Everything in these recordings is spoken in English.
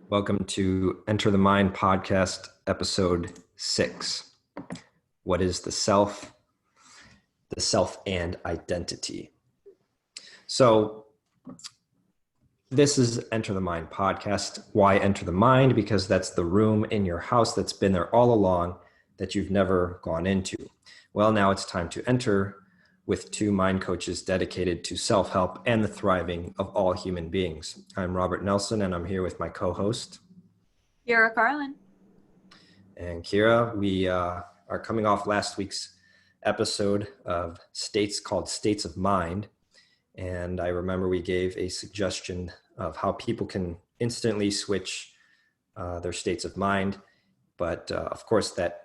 Welcome to Enter the Mind podcast, episode 6. What is the self and identity? So this is Enter the Mind podcast. Why enter the mind? Because that's the room in your house that's been there all along that you've never gone into. Well, now it's time to enter with two mind coaches dedicated to self-help and the thriving of all human beings. I'm Robert Nelson, and I'm here with my co-host, Kyra Carlin. And Kyra, we are coming off last week's episode of States of Mind. And I remember we gave a suggestion of how people can instantly switch their states of mind. But of course, that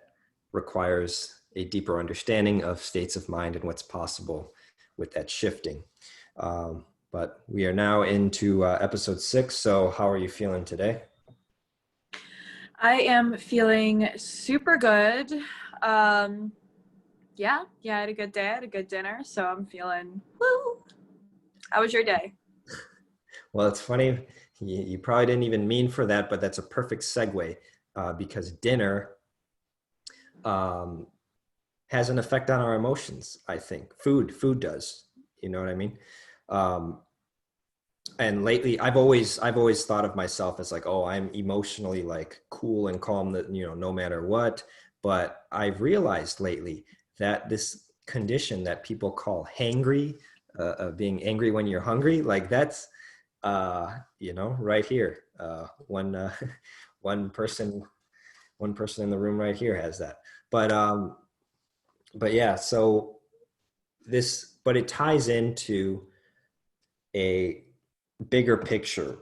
requires a deeper understanding of states of mind and what's possible with that shifting. But we are now into episode 6. So how are you feeling today? I am feeling super good. I had a good day. I had a good dinner, so I'm feeling woo. How was your day? Well, it's funny. You probably didn't even mean for that, but that's a perfect segue because dinner has an effect on our emotions, I think. Food does. You know what I mean? And lately, I've always thought of myself as like, oh, I'm emotionally like cool and calm, that no matter what. But I've realized lately that this condition that people call hangry, being angry when you're hungry, like that's right here. One person in the room right here has that. But yeah, so but it ties into a bigger picture.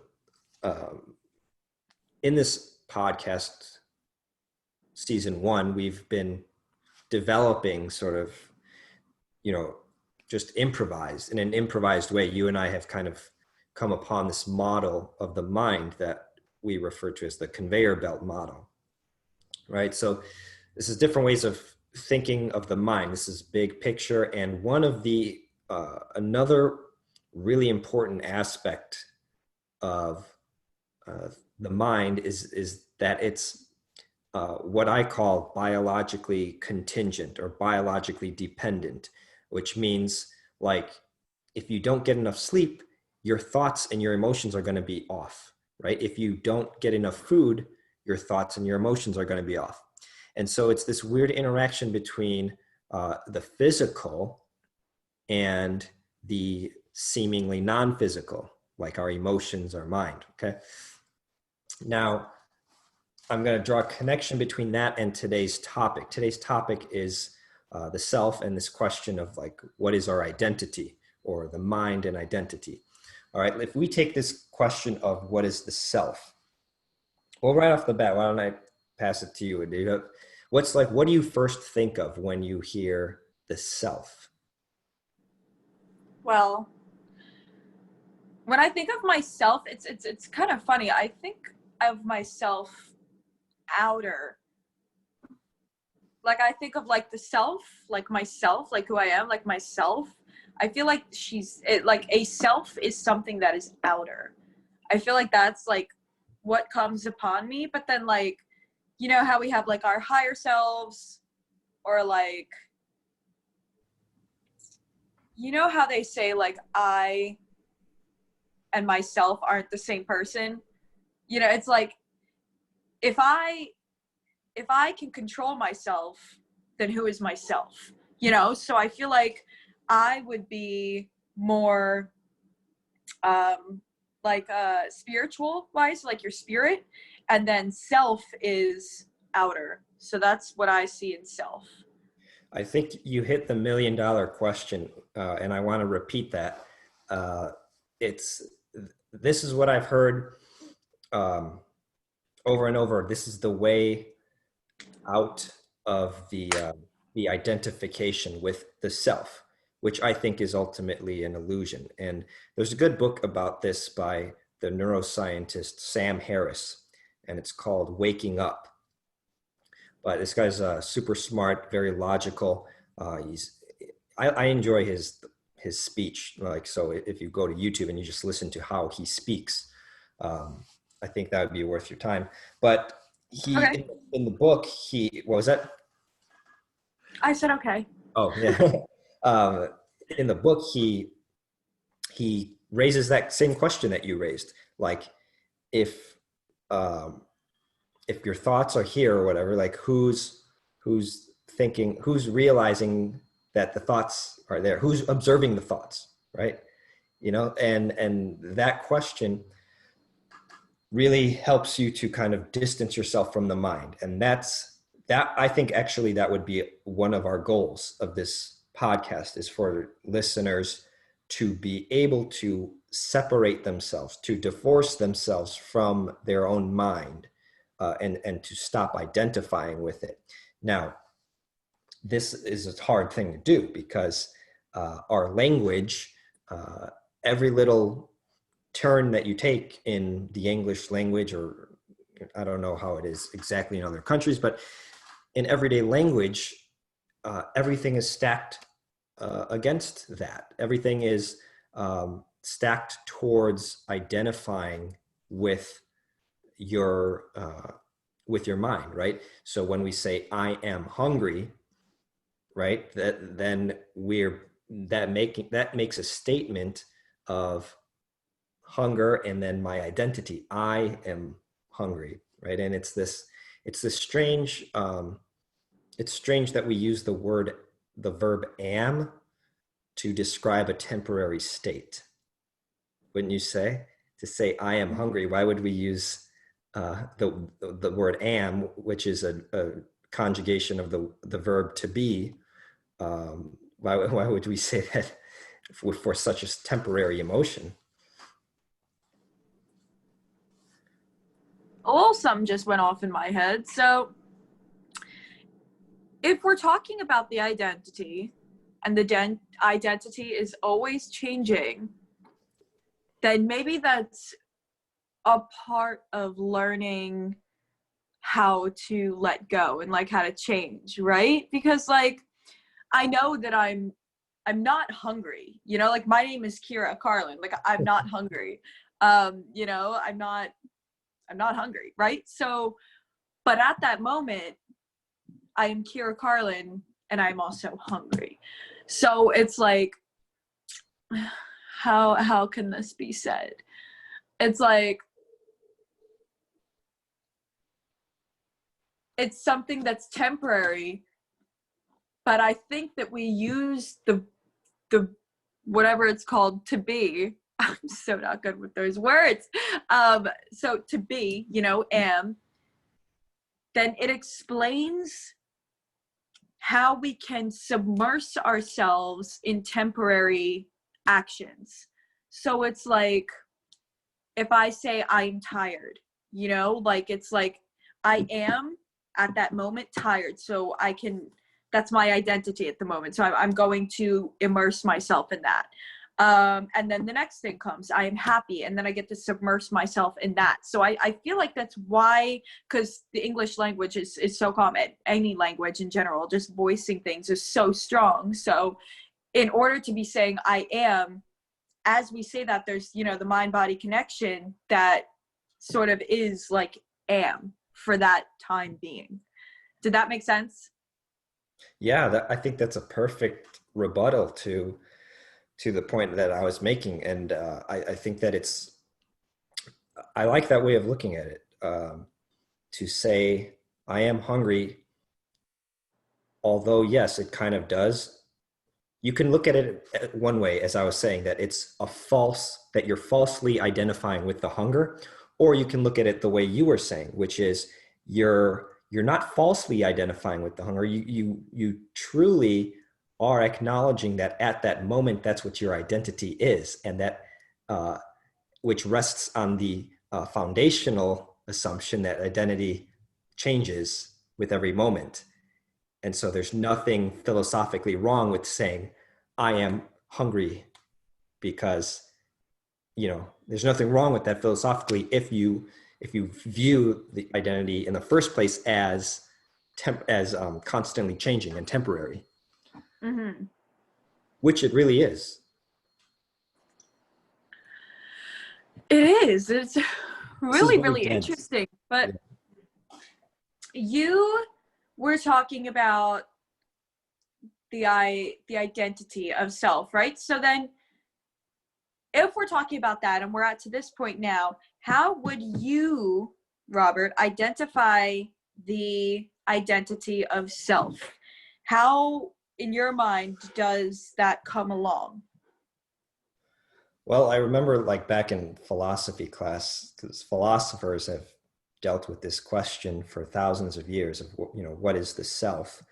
In this podcast, season 1, we've been developing sort of, just improvised in an improvised way. You and I have kind of come upon this model of the mind that we refer to as the conveyor belt model, right? So this is different ways of thinking of the mind. This is big picture. And one of the, another really important aspect of the mind is that it's what I call biologically contingent or biologically dependent, which means like if you don't get enough sleep, your thoughts and your emotions are going to be off, right? If you don't get enough food, your thoughts and your emotions are going to be off. And so it's this weird interaction between the physical and the seemingly non-physical, like our emotions, our mind, okay? Now, I'm going to draw a connection between that and today's topic. Today's topic is the self and this question of like, what is our identity, or the mind and identity? All right, if we take this question of what is the self, well, right off the bat, why don't I pass it to you, Adita? What do you first think of when you hear the self? Well, when I think of myself, it's kind of funny. I think of myself outer. Like I think of like the self, like myself, like who I am, like myself. I feel like like a self is something that is outer. I feel like that's like what comes upon me. But then like, you know how we have like our higher selves, or like, you know how they say like I and myself aren't the same person? It's like if I can control myself, then who is myself? So I feel like I would be more spiritual wise, like your spirit, and then self is outer. So that's what I see in self. I think you hit the $1 million question, and I want to repeat that. This is what I've heard over and over. This is the way out of the identification with the self, which I think is ultimately an illusion. And there's a good book about this by the neuroscientist Sam Harris, and it's called Waking Up. But this guy's super smart, very logical. I enjoy his speech. Like, so if you go to YouTube and you just listen to how he speaks, I think that would be worth your time. But Okay. in the book, what was that? I said okay. Oh, yeah. um, in the book, he raises that same question that you raised. Like, if um, if your thoughts are here or whatever, like who's thinking, who's realizing that the thoughts are there, who's observing the thoughts, right? You know, and that question really helps you to kind of distance yourself from the mind. And that I think actually that would be one of our goals of this podcast, is for listeners to be able to separate themselves, to divorce themselves from their own mind, and to stop identifying with it. Now, this is a hard thing to do because our language, every little turn that you take in the English language, or I don't know how it is exactly in other countries, but in everyday language, everything is stacked against that. Everything is stacked towards identifying your with your mind, right? So when we say "I am hungry," right, that makes a statement of hunger, and then my identity. I am hungry, right? And it's this strange. It's strange that we use the verb "am" to describe a temporary state. Wouldn't you say? To say "I am hungry," why would we use the word "am," which is a conjugation of the verb "to be"? Why would we say that for such a temporary emotion? A little something just went off in my head. So if we're talking about the identity, and the identity is always changing, then maybe that's a part of learning how to let go and like how to change, right? Because like I know that I'm not hungry, you know, like my name is Kyra Carlin, like I'm not hungry. You know, I'm not hungry, right? So but at that moment I am Kyra Carlin and I'm also hungry. So it's like how can this be said? It's like it's something that's temporary, but I think that we use the whatever it's called to be. I'm so not good with those words. So to be, you know, am, then it explains how we can submerge ourselves in temporary actions. So it's like if I say I'm tired, you know, like it's like I am at that moment tired. So I can, that's my identity at the moment. So I'm going to immerse myself in that. And then the next thing comes, I am happy. And then I get to submerge myself in that. So I feel like that's why, because the English language is so common, any language in general, just voicing things is so strong. So in order to be saying I am, as we say that, there's, you know, the mind body connection that sort of is like am for that time being. Did that make sense? Yeah, I think that's a perfect rebuttal to the point that I was making, and I think that I like that way of looking at it. To say I am hungry, although yes, it kind of does. You can look at it one way, as I was saying, that that you're falsely identifying with the hunger, or you can look at it the way you were saying, which is you're not falsely identifying with the hunger. You truly are acknowledging that at that moment that's what your identity is, and that which rests on the foundational assumption that identity changes with every moment. And so there's nothing philosophically wrong with saying, I am hungry, because, there's nothing wrong with that philosophically if you view the identity in the first place as constantly changing and temporary, Mm-hmm. which it really is. It is. It's This is really, very really dense. interesting. But Yeah. you were talking about the identity of self, right? So then if we're talking about that and we're at to this point now, how would you, Robert, identify the identity of self? How, in your mind, does that come along? Well, I remember like back in philosophy class, because philosophers have dealt with this question for thousands of years of, what is the self?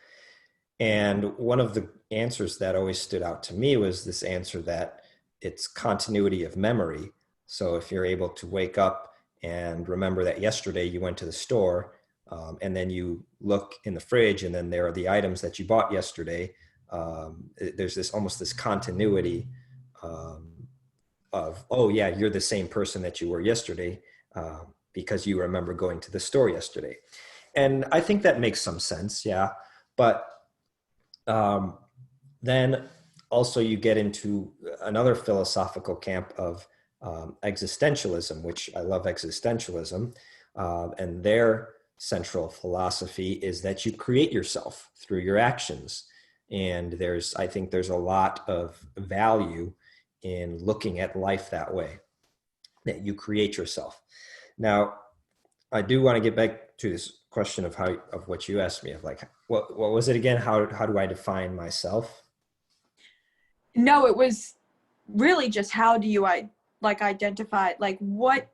And one of the answers that always stood out to me was this answer that it's continuity of memory. So if you're able to wake up and remember that yesterday you went to the store, and then you look in the fridge and then there are the items that you bought yesterday, there's this almost this continuity, um, of, oh yeah, you're the same person that you were yesterday, because you remember going to the store yesterday. And I think that makes some sense, yeah. But um, then also you get into another philosophical camp of existentialism, which I love existentialism. And their central philosophy is that you create yourself through your actions. And I think there's a lot of value in looking at life that way, that you create yourself. Now, I do want to get back to this question of what you asked me of, like, what was it again? How do I define myself? No, it was really just how do you identify, like, what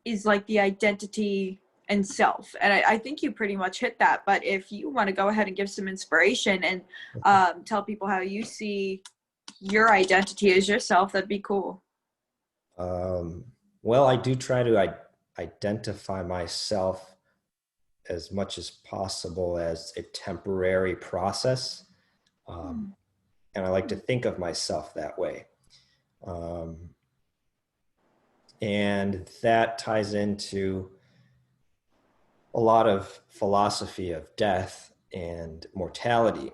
is like the identity and self? And I think you pretty much hit that. But if you want to go ahead and give some inspiration and tell people how you see your identity as yourself, that'd be cool. Um, well, I do try to identify myself as much as possible as a temporary process. Um, Hmm. and I like to think of myself that way. Um, and that ties into a lot of philosophy of death and mortality.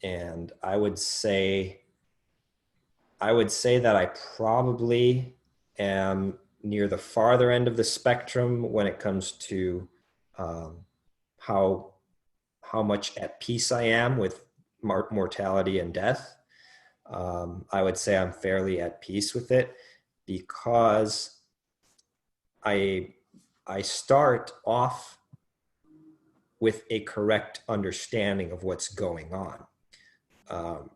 And I would say that I probably am near the farther end of the spectrum when it comes to um, how how much at peace I am with mortality and death. I would say I'm fairly at peace with it because I I start off with a correct understanding of what's going on. Um,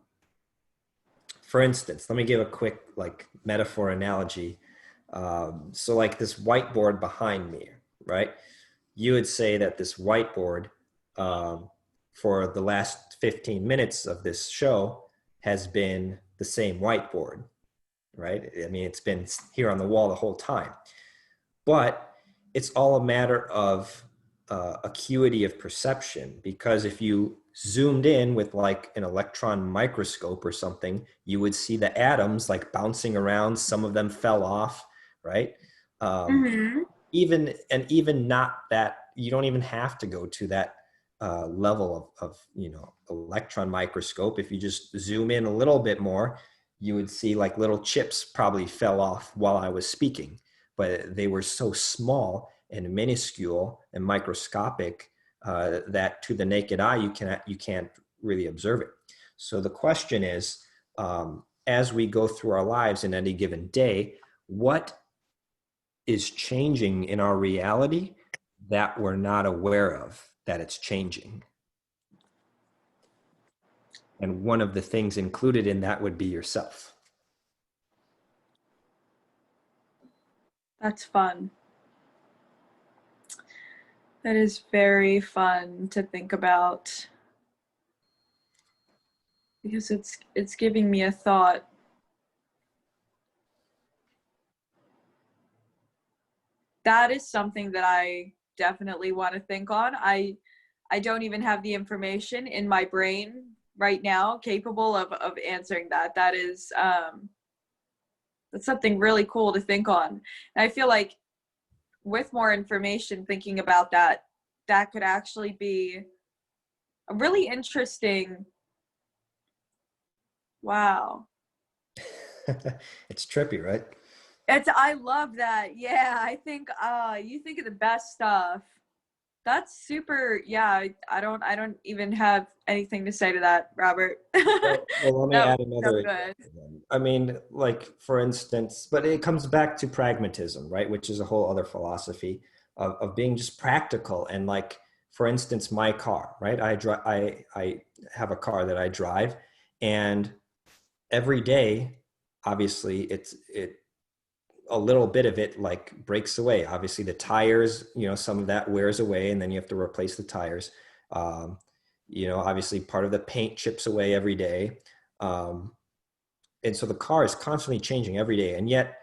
for instance, let me give a quick like metaphor analogy. So like this whiteboard behind me, right? You would say that this whiteboard, um, for the last 15 minutes of this show has been the same whiteboard, right? I mean, it's been here on the wall the whole time. But it's all a matter of acuity of perception, because if you zoomed in with like an electron microscope or something, you would see the atoms like bouncing around. Some of them fell off, right? Um, Mm-hmm. even not that, you don't even have to go to that level of electron microscope. If you just zoom in a little bit more, you would see like little chips probably fell off while I was speaking, but they were so small and minuscule and microscopic, that to the naked eye you can't really observe it. So the question is, as we go through our lives in any given day, what is changing in our reality that we're not aware of that it's changing? And one of the things included in that would be yourself. That's fun. That is very fun to think about because it's giving me a thought. That is something that I definitely want to think on. I don't even have the information in my brain right now capable of answering that. That is that's something really cool to think on. And I feel like with more information thinking about that, that could actually be a really interesting, wow. It's trippy, right? I love that. Yeah, I think you think of the best stuff. That's super. Yeah, I don't even have anything to say to that, Robert. Well, let me That was add so another good. example then. I mean, like for instance, but it comes back to pragmatism, right? Which is a whole other philosophy of being just practical. And like, for instance, my car, right? I have a car that I drive, and every day, obviously, it a little bit of it like breaks away. Obviously, the tires, some of that wears away, and then you have to replace the tires. Um, Obviously, part of the paint chips away every day. Um, and so the car is constantly changing every day. And yet,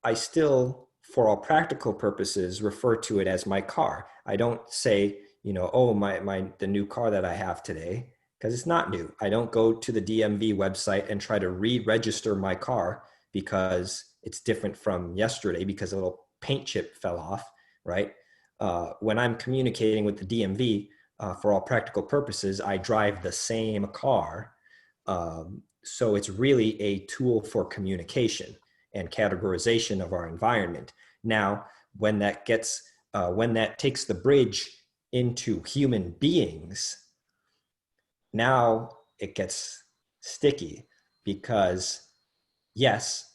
I still, for all practical purposes, refer to it as my car. I don't say, oh, the new car that I have today, because it's not new. I don't go to the DMV website and try to re-register my car because it's different from yesterday because a little paint chip fell off, right? When I'm communicating with the DMV, for all practical purposes, I drive the same car. So it's really a tool for communication and categorization of our environment. Now, when that takes the bridge into human beings, now it gets sticky because yes,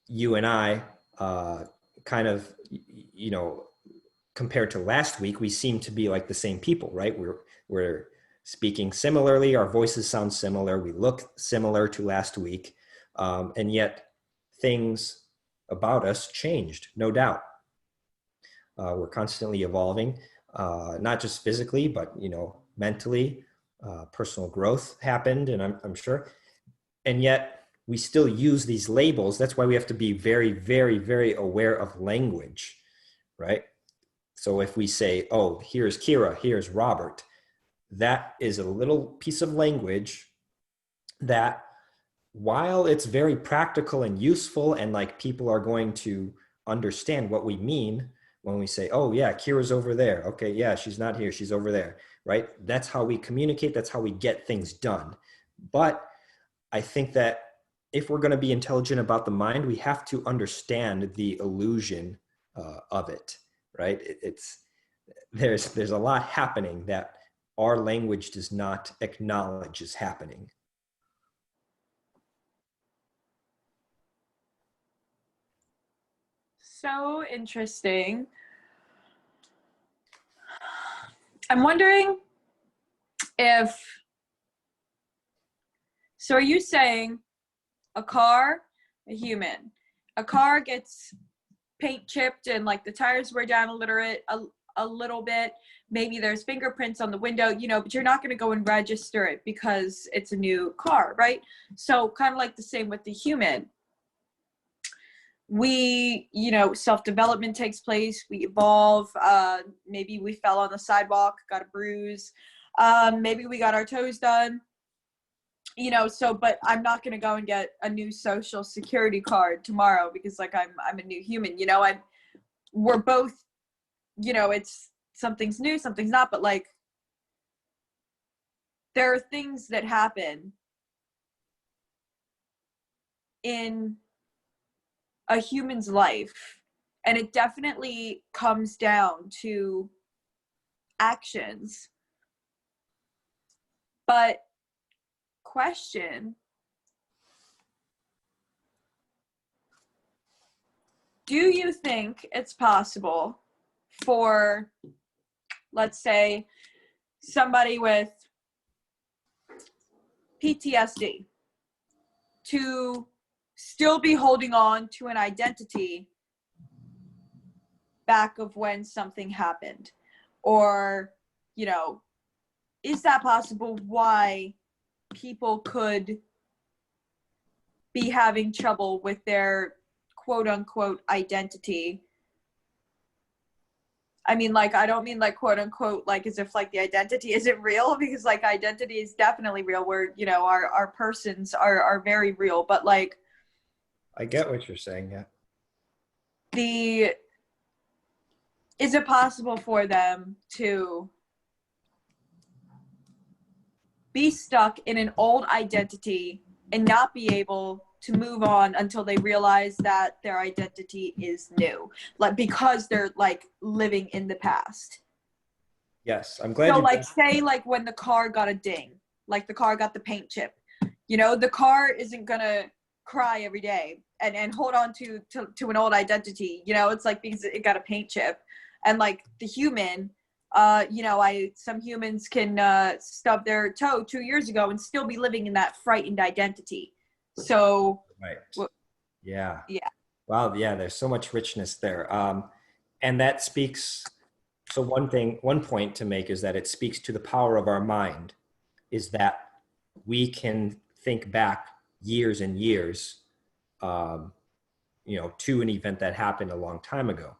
you and I kind of, compared to last week, we seem to be like the same people, right? We're speaking similarly. Our voices sound similar. We look similar to last week. And yet things about us changed, no doubt. We're constantly evolving, not just physically, but, mentally. Personal growth happened, and I'm sure. And yet we still use these labels. That's why we have to be very, very, very aware of language, right? So if we say, oh, here's Kyra, here's Robert, that is a little piece of language that, while it's very practical and useful, and like people are going to understand what we mean when we say, oh yeah, Kyra's over there. Okay, yeah, she's not here, she's over there, right? That's how we communicate. That's how we get things done. But I think that if we're going to be intelligent about the mind, we have to understand the illusion of it, right? There's a lot happening that our language does not acknowledge is happening. So interesting. I'm wondering if, so are you saying a car, a human, a car gets paint chipped and like the tires wear down a little bit, maybe there's fingerprints on the window, but you're not going to go and register it because it's a new car, right? So kind of like the same with the human. We, self-development takes place, we evolve, maybe we fell on the sidewalk, got a bruise, maybe we got our toes done, so, but I'm not going to go and get a new social security card tomorrow because like I'm a new human, we're both, it's something's new, something's not, but like there are things that happen in a human's life, and it definitely comes down to actions. But question, do you think it's possible for, let's say, somebody with PTSD to still be holding on to an identity back of when something happened? Or, is that possible? Why people could be having trouble with their quote unquote identity? I mean, like, I don't mean like quote unquote, like as if like the identity isn't real, because like identity is definitely real. Where, our persons are very real, but like, I get what you're saying. Yeah. Is it possible for them to be stuck in an old identity and not be able to move on until they realize that their identity is new, like because they're like living in the past. Yes, I'm glad So you. like say like when the car got a ding, like the car got the paint chip, you know, the car isn't gonna cry every day and hold on to an old identity, you know, it's like because it got a paint chip. And like the human, you know, some humans can stub their toe 2 years ago and still be living in that frightened identity. So Right. Yeah. yeah. Wow. Yeah. There's so much richness there. And that speaks. So one point to make is that it speaks to the power of our mind, is that we can think back years and years, um, you know, to an event that happened a long time ago.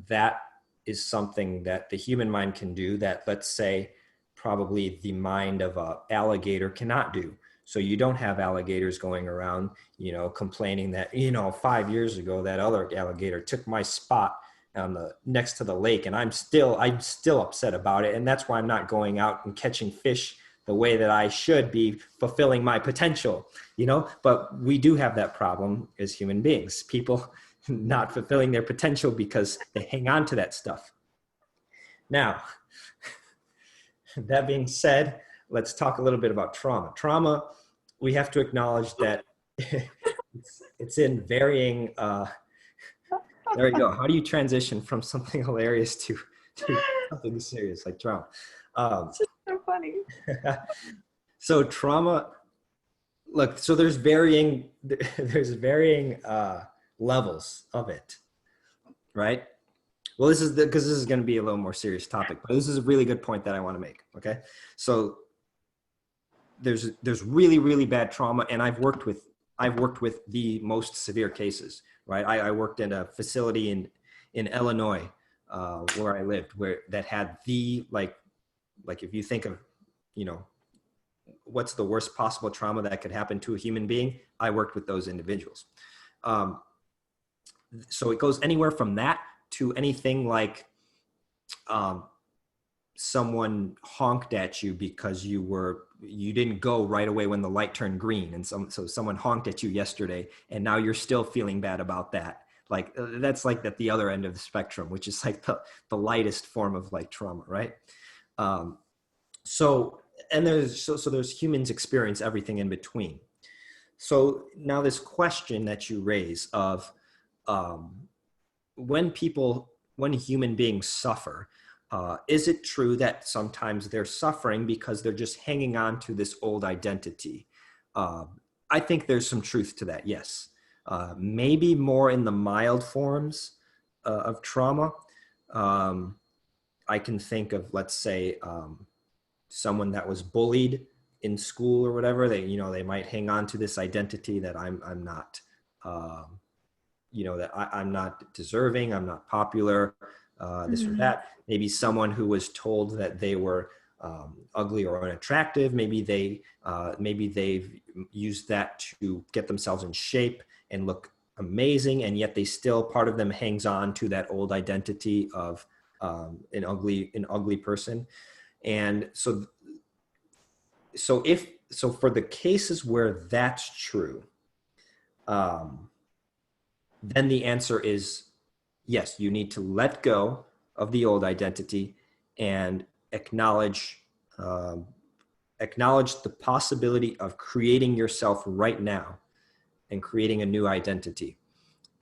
That is something that the human mind can do that, let's say, probably the mind of an alligator cannot do. So you don't have alligators going around, you know, complaining that, you know, 5 years ago that other alligator took my spot on the next to the lake, and I'm still upset about it, and that's why I'm not going out and catching fish the way that I should be fulfilling my potential, you know. But we do have that problem as human beings, people not fulfilling their potential because they hang on to that stuff. Now, that being said, let's talk a little bit about trauma. Trauma, we have to acknowledge that it's in varying, there you go. How do you transition from something hilarious to something serious like trauma? It's just so funny. So trauma, look, so there's varying levels of it, right? Well, this is because this is going to be a little more serious topic, but this is a really good point that I want to make. Okay, so there's really, really bad trauma, and I've worked with the most severe cases, right? I worked in a facility in Illinois, where I lived, where that had the like if you think of, you know, what's the worst possible trauma that could happen to a human being, I worked with those individuals. So it goes anywhere from that to anything like someone honked at you because you didn't go right away when the light turned green, and so someone honked at you yesterday and now you're still feeling bad about that. Like that's like at the other end of the spectrum, which is like the lightest form of like trauma, right? So there's humans experience everything in between. So now this question that you raise of when human beings suffer, is it true that sometimes they're suffering because they're just hanging on to this old identity? I think there's some truth to that, yes. Maybe more in the mild forms of trauma. I can think of, let's say, someone that was bullied in school or whatever. They might hang on to this identity that I'm not, that I'm not deserving, I'm not popular, this or that. Maybe someone who was told that they were ugly or unattractive. Maybe they've used that to get themselves in shape and look amazing, and yet part of them hangs on to that old identity of an ugly person. And so for the cases where that's true, then the answer is yes, you need to let go of the old identity and acknowledge the possibility of creating yourself right now and creating a new identity.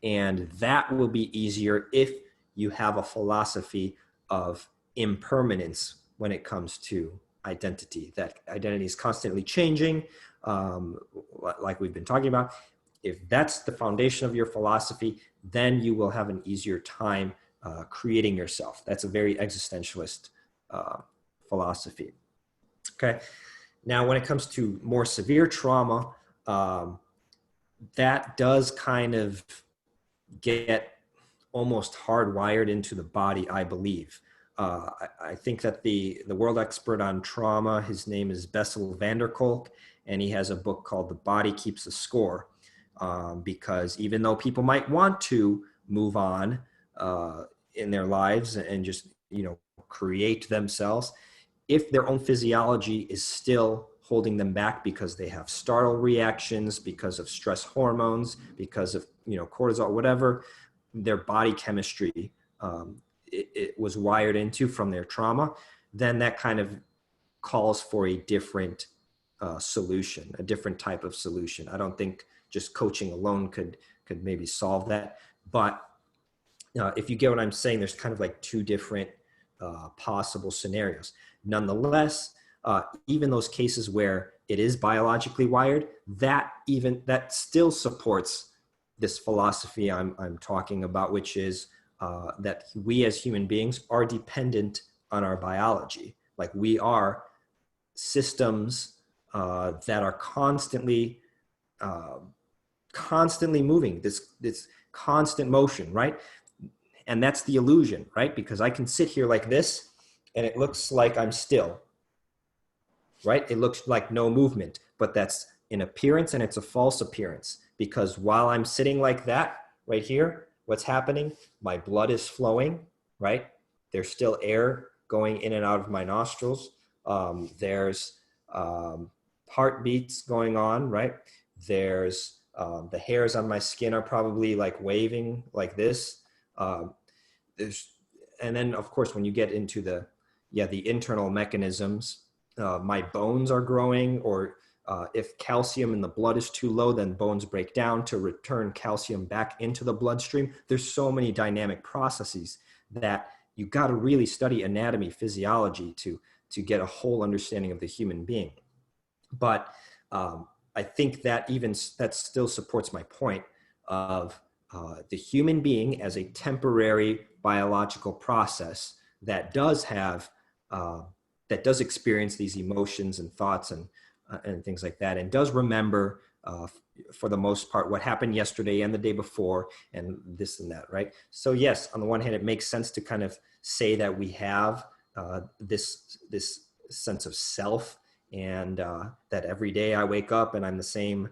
And that will be easier if you have a philosophy of impermanence when it comes to identity, that identity is constantly changing, like we've been talking about. If that's the foundation of your philosophy, then you will have an easier time creating yourself. That's a very existentialist philosophy. Okay. Now, when it comes to more severe trauma, that does kind of get almost hardwired into the body, I believe. I think that the world expert on trauma, his name is Bessel van der Kolk, and he has a book called The Body Keeps a Score, because even though people might want to move on in their lives and just, create themselves, if their own physiology is still holding them back because they have startle reactions, because of stress hormones, because of, cortisol, whatever their body chemistry it was wired into from their trauma, then that kind of calls for a different solution, a different type of solution. I don't think just coaching alone could maybe solve that. But if you get what I'm saying, there's kind of like two different possible scenarios. Nonetheless, even those cases where it is biologically wired, that still supports this philosophy I'm talking about, which is that we as human beings are dependent on our biology. Like, we are systems that are constantly moving, this constant motion, right? And that's the illusion, right? Because I can sit here like this and it looks like I'm still, right? It looks like no movement, but that's an appearance, and it's a false appearance, because while I'm sitting like that right here, what's happening? My blood is flowing, right? There's still air going in and out of my nostrils. There's heartbeats going on, right? There's the hairs on my skin are probably like waving like this. And then of course, when you get into the internal mechanisms, my bones are growing, or if calcium in the blood is too low, then bones break down to return calcium back into the bloodstream. There's so many dynamic processes that you got to really study anatomy, physiology to get a whole understanding of the human being. But I think that that still supports my point of the human being as a temporary biological process that does have that does experience these emotions and thoughts and things like that, and does remember for the most part what happened yesterday and the day before and this and that, right? So yes, on the one hand, it makes sense to kind of say that we have this sense of self, and that every day I wake up and I'm the same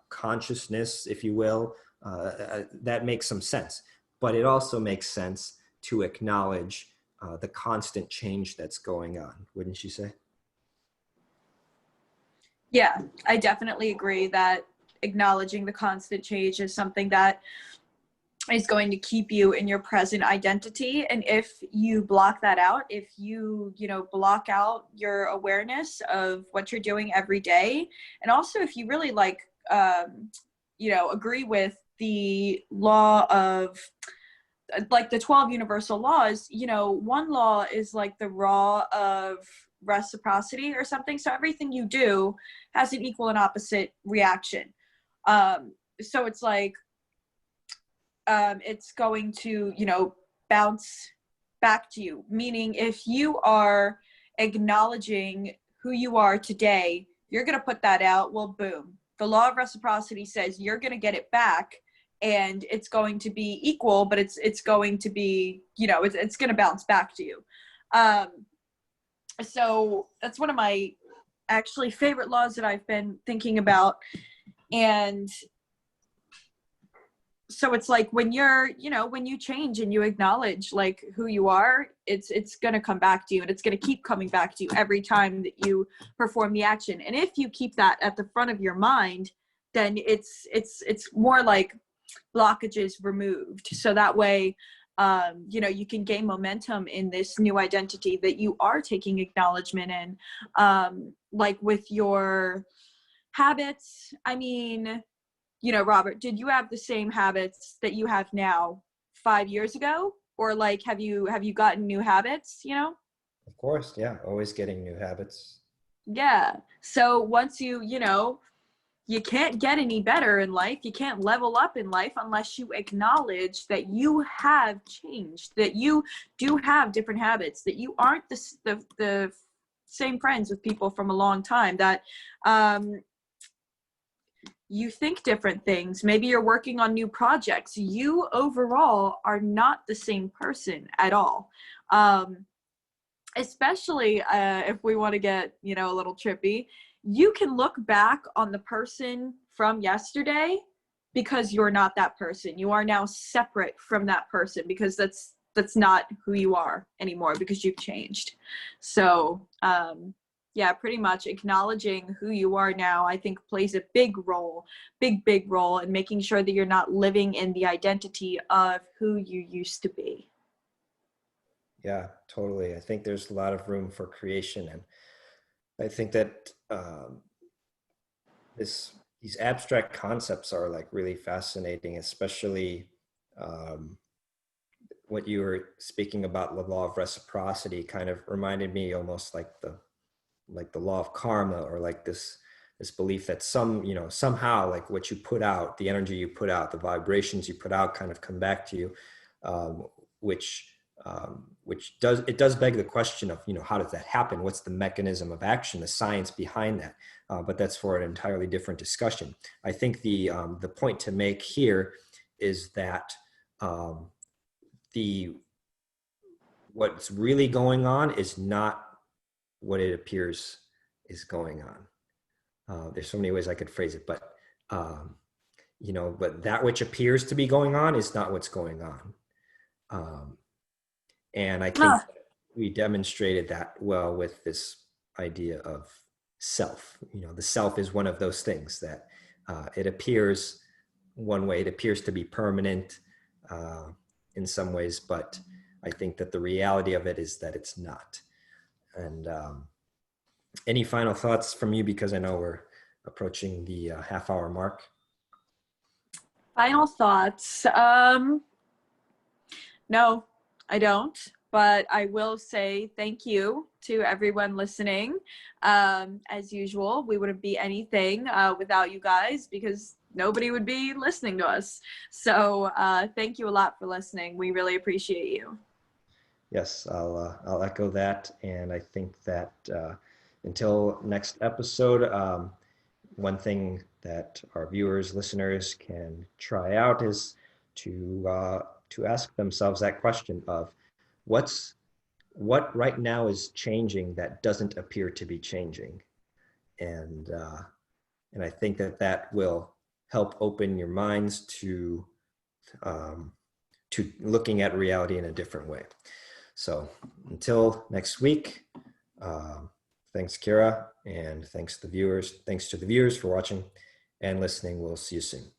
consciousness, if you will. That makes some sense, but it also makes sense to acknowledge the constant change that's going on, wouldn't you say? Yeah, I definitely agree that acknowledging the constant change is something that is going to keep you in your present identity. And if you block that out, if you block out your awareness of what you're doing every day, and also if you really agree with the law of like the 12 universal laws, one law is like the law of reciprocity or something. So everything you do has an equal and opposite reaction. So it's like, it's going to, bounce back to you. Meaning if you are acknowledging who you are today, you're going to put that out. Well, boom. The law of reciprocity says you're going to get it back, and it's going to be equal, but it's going to be, it's going to bounce back to you. So that's one of my actually favorite laws that I've been thinking about. And so it's like when when you change and you acknowledge like who you are, it's going to come back to you, and it's going to keep coming back to you every time that you perform the action. And if you keep that at the front of your mind, then it's more like blockages removed. So that way, you can gain momentum in this new identity that you are taking acknowledgement in. Like with your habits, I mean, Robert, did you have the same habits that you have now 5 years ago? Or like, have you gotten new habits, Of course, yeah, always getting new habits. Yeah. So once you can't get any better in life, you can't level up in life unless you acknowledge that you have changed, that you do have different habits, that you aren't the same friends with people from a long time, that you think different things. Maybe you're working on new projects. You overall are not the same person at all. Especially if we want to get, a little trippy, you can look back on the person from yesterday because you're not that person. You are now separate from that person because that's not who you are anymore because you've changed. So, Yeah, pretty much acknowledging who you are now, I think plays a big role, big role in making sure that you're not living in the identity of who you used to be. Yeah, totally. I think there's a lot of room for creation. And I think that these abstract concepts are like really fascinating, especially um, what you were speaking about, the law of reciprocity kind of reminded me almost like the law of karma, or like this belief that somehow like what you put out, the energy you put out, the vibrations you put out kind of come back to you, um, which does beg the question of, how does that happen? What's the mechanism of action, the science behind that? But that's for an entirely different discussion. I think the point to make here is that um, the what's really going on is not what it appears is going on. There's so many ways I could phrase it, but but that which appears to be going on is not what's going on. And I think Ah, we demonstrated that well with this idea of self. The self is one of those things that it appears one way, it appears to be permanent in some ways, but I think that the reality of it is that it's not. And any final thoughts from you? Because I know we're approaching the half-hour mark. final thoughts. No, I don't. But I will say thank you to everyone listening. As usual, we wouldn't be anything without you guys, because nobody would be listening to us. So thank you a lot for listening. We really appreciate you. Yes, I'll echo that, and I think that until next episode, one thing that our viewers, listeners can try out is to ask themselves that question of what right now is changing that doesn't appear to be changing, and I think that will help open your minds um, to looking at reality in a different way. So until next week, thanks, Kyra, and thanks to the viewers for watching and listening. We'll see you soon.